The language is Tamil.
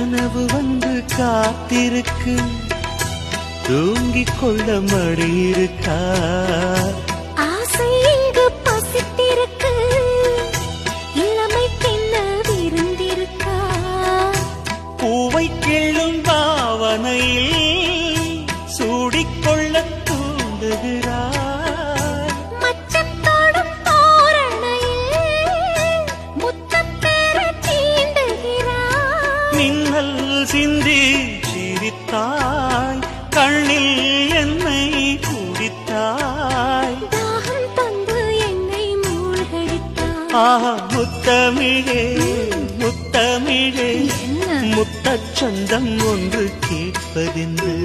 கனவு வந்து காத்திருக்கு, தூங்கிக் கொள்ள மடி இருக்கா? ஆசை இங்கு பசித்திருக்கு, இளமை தின்ன விருந்திருக்கா? பூவை கிள்ளும் பாவனையில் சூடிக்கொள்ள தூண்டுகிறார். மச்சத்தோடும் தோரணையில் முத்தம் பெற தீண்டுகிறார். மின்னல் சிந்தி சிரித்தாய், கண்ணில் என்னை குடித்தாய். தாகம் தந்து என்னை மூழ்கடித்தாய். ஆஹா முத்தமிழே முத்தமிழே, முத்தச் சொந்தம் ஒன்று கேட்பதென்று.